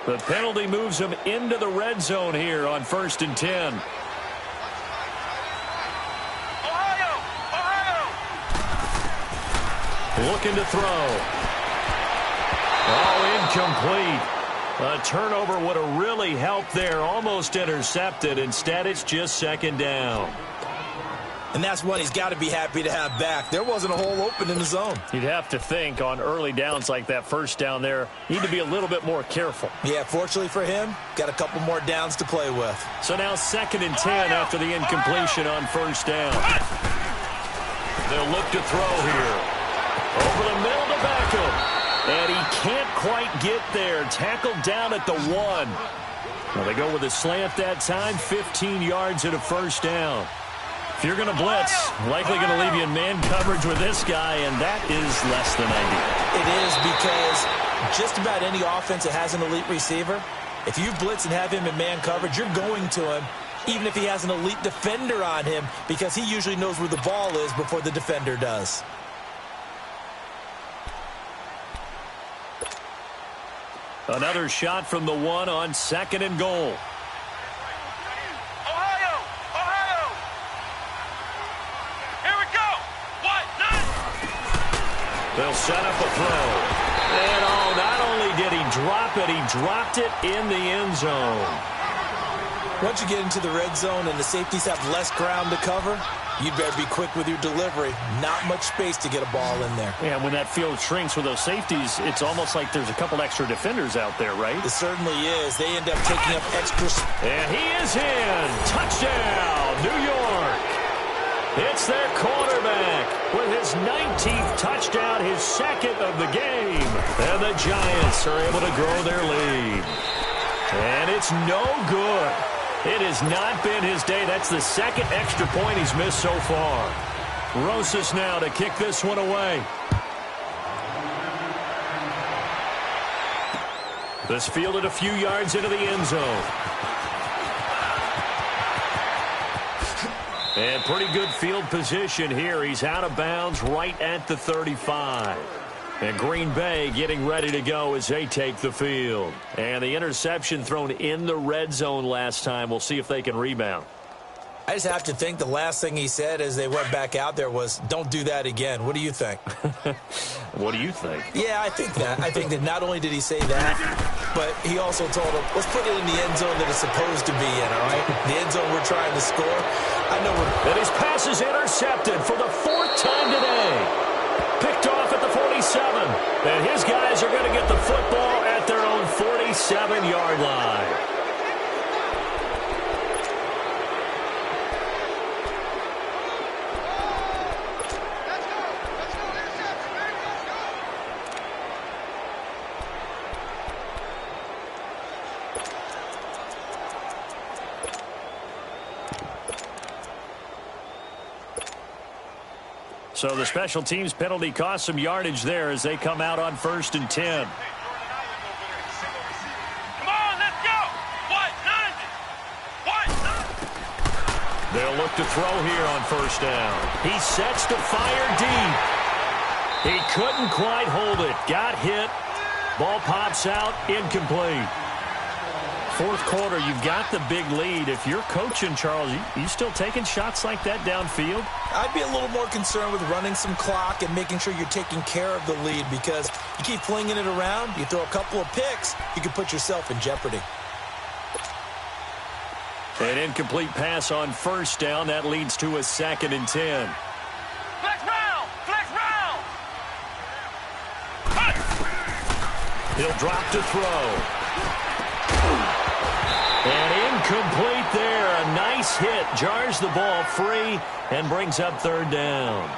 The penalty moves him into the red zone here on first and 10. Looking to throw. Oh, incomplete. A turnover would have really helped there. Almost intercepted. Instead, it's just second down. And that's one he's got to be happy to have back. There wasn't a hole open in the zone. You'd have to think on early downs like that first down there, need to be a little bit more careful. Yeah, fortunately for him, got a couple more downs to play with. So now second and 10 after the incompletion on first down. They'll look to throw here. Over the middle to Beckham. And he can't quite get there. Tackled down at the 1. Well, they go with a slant that time, 15 yards at a first down. If you're going to blitz, likely going to leave you in man coverage with this guy, and that is less than ideal. It is because just about any offense that has an elite receiver, if you blitz and have him in man coverage, you're going to him, even if he has an elite defender on him, because he usually knows where the ball is before the defender does. Another shot from the 1 on second and goal. They'll set up a throw. And not only did he drop it, he dropped it in the end zone. Once you get into the red zone and the safeties have less ground to cover, you'd better be quick with your delivery. Not much space to get a ball in there. Yeah, when that field shrinks with those safeties, it's almost like there's a couple extra defenders out there, right? It certainly is. They end up taking up extra. And he is in. Touchdown, New York. It's their quarterback with his 19th touchdown, his second of the game. And the Giants are able to grow their lead. And it's no good. It has not been his day. That's the second extra point he's missed so far. Rosas now to kick this one away. This fielded a few yards into the end zone. And pretty good field position here. He's out of bounds right at the 35. And Green Bay getting ready to go as they take the field. And the interception thrown in the red zone last time. We'll see if they can rebound. I just have to think the last thing he said as they went back out there was, don't do that again. What do you think? What do you think? Yeah, I think that. I think that not only did he say that, but he also told him, let's put it in the end zone that it's supposed to be in, all right? The end zone we're trying to score. I know we're... And his pass is intercepted for the 4th time today. Picked off at the 47. And his guys are going to get the football at their own 47-yard line. So the special teams penalty cost some yardage there as they come out on 1st and 10. Come on, let's go. What? 90. They'll look to throw here on 1st down. He sets to fire deep. He couldn't quite hold it. Got hit. Ball pops out. Incomplete. 4th quarter, you've got the big lead. If you're coaching, Charles, you still taking shots like that downfield? I'd be a little more concerned with running some clock and making sure you're taking care of the lead, because you keep flinging it around, you throw a couple of picks, you can put yourself in jeopardy. An incomplete pass on 1st down. That leads to a 2nd and 10. Flex round. Flex round. He'll drop to throw. And incomplete there. A nice hit. Jars the ball free and brings up 3rd down.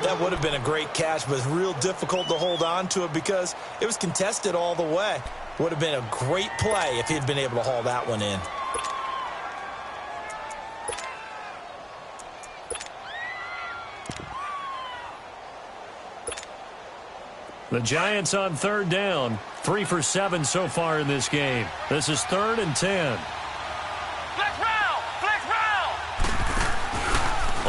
That would have been a great catch, but it's real difficult to hold on to it because it was contested all the way. Would have been a great play if he'd been able to haul that one in. The Giants on 3rd down. 3 for 7 so far in this game. This is 3rd and 10. Flex round. Flex round.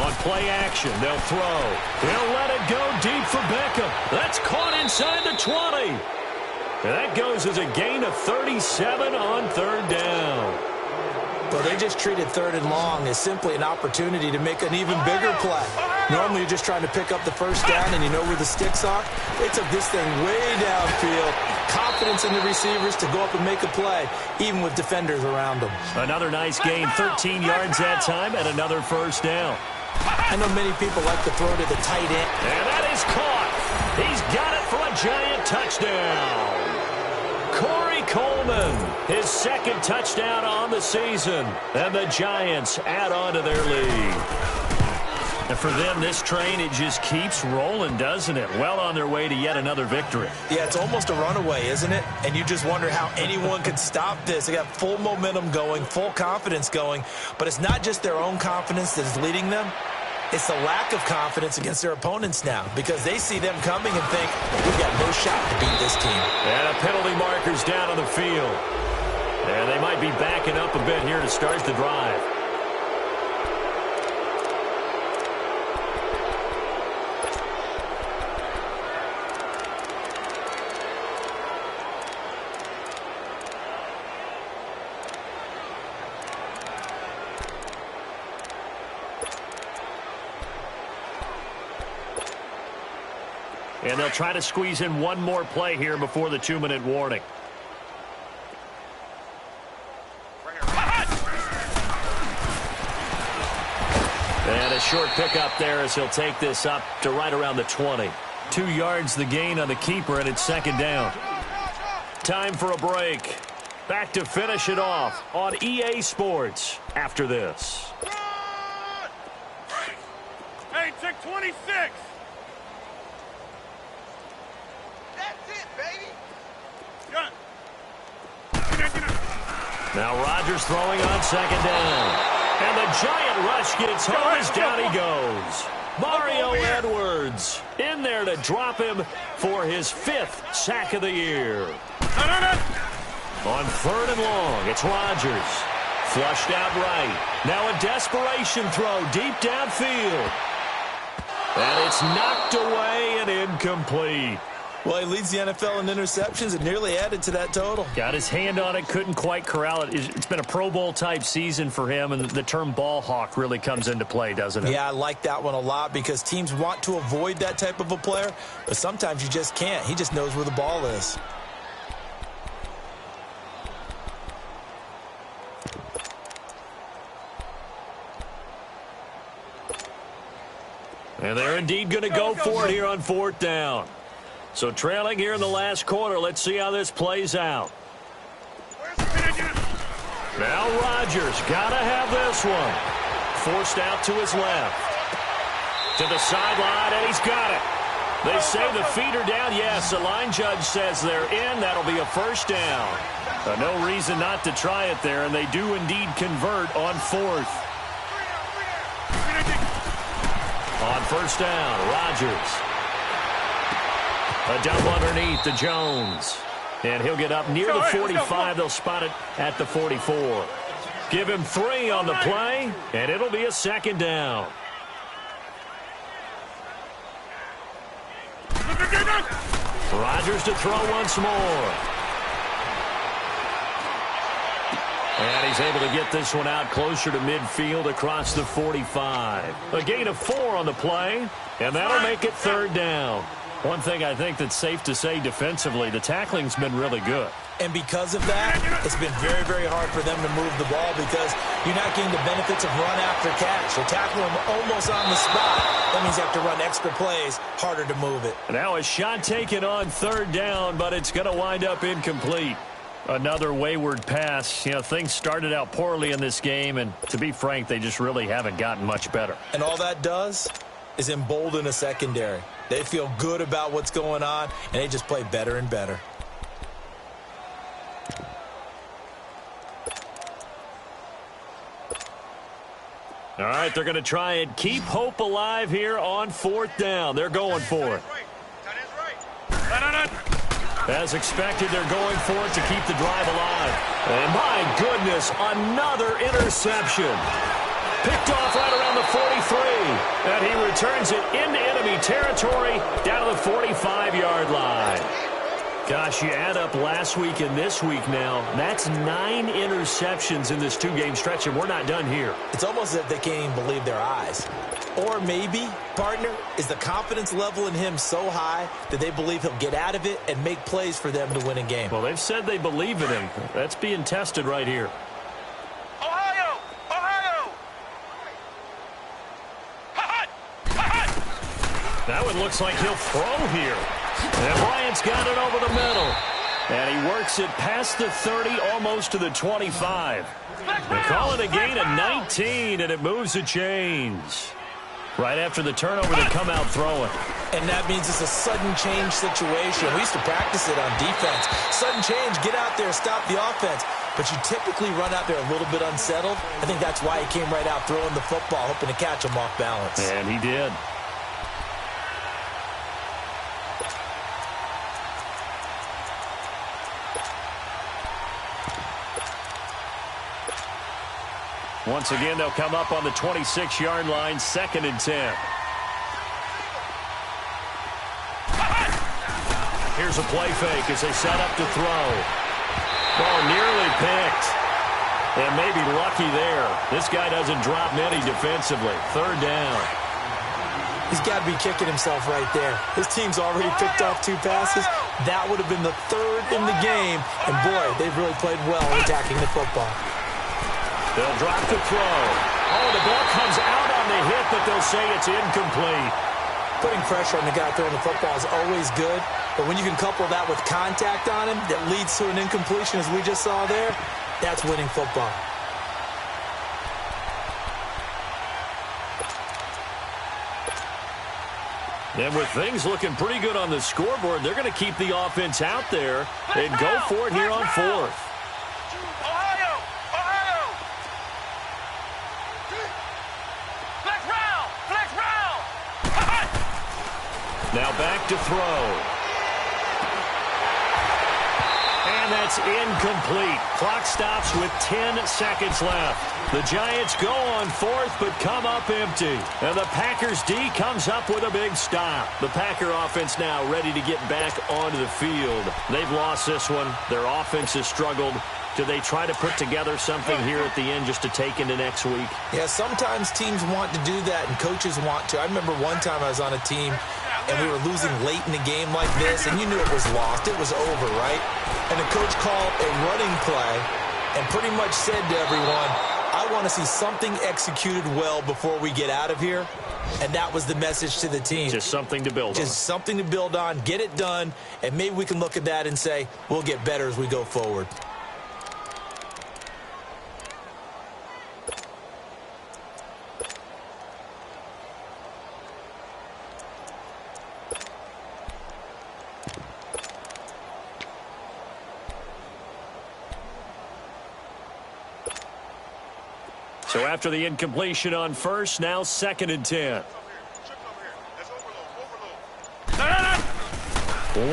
On play action, they'll throw. They'll let it go deep for Beckham. That's caught inside the 20. And that goes as a gain of 37 on 3rd down. But they just treated 3rd and long as simply an opportunity to make an even bigger play. Normally you're just trying to pick up the 1st down and you know where the sticks are. They took this thing way downfield. Confidence in the receivers to go up and make a play, even with defenders around them. Another nice gain, 13 yards that time, and another 1st down. I know many people like to throw to the tight end. And that is caught. He's got it for a Giant touchdown. Corey Coleman, his 2nd touchdown on the season. And the Giants add on to their lead. And for them, this train, it just keeps rolling, doesn't it? Well on their way to yet another victory. Yeah, it's almost a runaway, isn't it? And you just wonder how anyone could stop this. They got full momentum going, full confidence going. But it's not just their own confidence that's leading them. It's the lack of confidence against their opponents now, because they see them coming and think, we've got no shot to beat this team. And a penalty marker's down on the field. And they might be backing up a bit here to start the drive. And they'll try to squeeze in one more play here before the 2-minute warning. And a short pickup there as he'll take this up to right around the 20. 2 yards the gain on the keeper, and it's second down. Time for a break. Back to finish it off on EA Sports after this. Hey, check 26. That's it, baby. Got Now Rodgers throwing on second down. And the giant rush gets home as down he goes. Mario Edwards in there to drop him for his 5th sack of the year. On 3rd and long, it's Rodgers. Flushed out right. Now a desperation throw deep downfield. And it's knocked away and incomplete. Well, he leads the NFL in interceptions and nearly added to that total. Got his hand on it, couldn't quite corral it. It's been a Pro Bowl-type season for him, and the term ball hawk really comes into play, doesn't it? Yeah, I like that one a lot because teams want to avoid that type of a player, but sometimes you just can't. He just knows where the ball is. And they're indeed going to go for it here on 4th down. So trailing here in the last quarter, let's see how this plays out. Now Rodgers got to have this one. Forced out to his left. To the sideline, and he's got it. They say the feet are down. Yes, the line judge says they're in. That'll be a first down. No reason not to try it there, and they do indeed convert on 4th. On 1st down, Rodgers. A dump underneath to Jones. And he'll get up near the 45. They'll spot it at the 44. Give him 3 on the play, and it'll be a second down. Rodgers to throw once more. And he's able to get this one out closer to midfield across the 45. A gain of 4 on the play, and that'll make it 3rd down. One thing I think that's safe to say defensively, the tackling's been really good. And because of that, it's been very, very hard for them to move the ball because you're not getting the benefits of run after catch. You're tackling them almost on the spot. That means you have to run extra plays, harder to move it. Now a shot taken on 3rd down, but it's going to wind up incomplete. Another wayward pass. You know, things started out poorly in this game, and to be frank, they just really haven't gotten much better. And all that does is embolden a secondary. They feel good about what's going on, and they just play better and better. All right, they're going to try and keep hope alive here on 4th down. They're going for it. As expected, they're going for it to keep the drive alive. And my goodness, another interception. Picked off right around the 43. And he returns it into enemy territory down to the 45-yard line. Gosh, you add up last week and this week now, that's 9 interceptions in this 2-game stretch, and we're not done here. It's almost as if they can't even believe their eyes. Or maybe, partner, is the confidence level in him so high that they believe he'll get out of it and make plays for them to win a game. Well, they've said they believe in him. That's being tested right here. Ohio! Ohio! That one looks like he'll throw here. And Bryant's got it over the middle. And he works it past the 30, almost to the 25. They call it a gain of 19, and it moves the chains. Right after the turnover, they come out throwing. And that means it's a sudden change situation. We used to practice it on defense. Sudden change, get out there, stop the offense. But you typically run out there a little bit unsettled. I think that's why he came right out throwing the football, hoping to catch him off balance. And he did. Once again, they'll come up on the 26-yard line, 2nd and 10. Here's a play fake as they set up to throw. Ball nearly picked. And maybe lucky there. This guy doesn't drop many defensively. 3rd down. He's got to be kicking himself right there. His team's already picked off 2 passes. That would have been the 3rd in the game. And, boy, they've really played well attacking the football. They'll drop to throw. Oh, the ball comes out on the hit, but they'll say it's incomplete. Putting pressure on the guy throwing the football is always good. But when you can couple that with contact on him that leads to an incompletion, as we just saw there, that's winning football. And with things looking pretty good on the scoreboard, they're going to keep the offense out there and go for it here on 4th. Ohio! Ohio! Flex round! Flex round! Now back to throw. And that's incomplete. Clock stops with 10 seconds left. The Giants go on 4th, but come up empty. And the Packers D comes up with a big stop. The Packer offense now ready to get back onto the field. They've lost this one. Their offense has struggled. Do they try to put together something here at the end just to take into next week? Yeah, sometimes teams want to do that and coaches want to. I remember one time I was on a team and we were losing late in a game like this, and you knew it was lost. It was over, right? And the coach called a running play and pretty much said to everyone, I want to see something executed well before we get out of here. And that was the message to the team. Just something to build on. Just something to build on, get it done, and maybe we can look at that and say, we'll get better as we go forward. So after the incompletion on 1st, now 2nd and 10.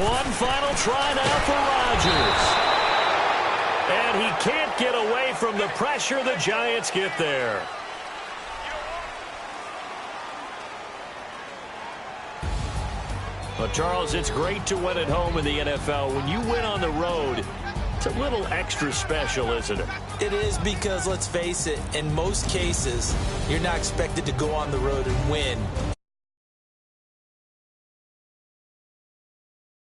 One final try now for Rodgers. And he can't get away from the pressure. The Giants get there. Well, Charles, it's great to win at home in the NFL. When you win on the road, it's a little extra special, isn't it? It is, because, let's face it, in most cases, you're not expected to go on the road and win.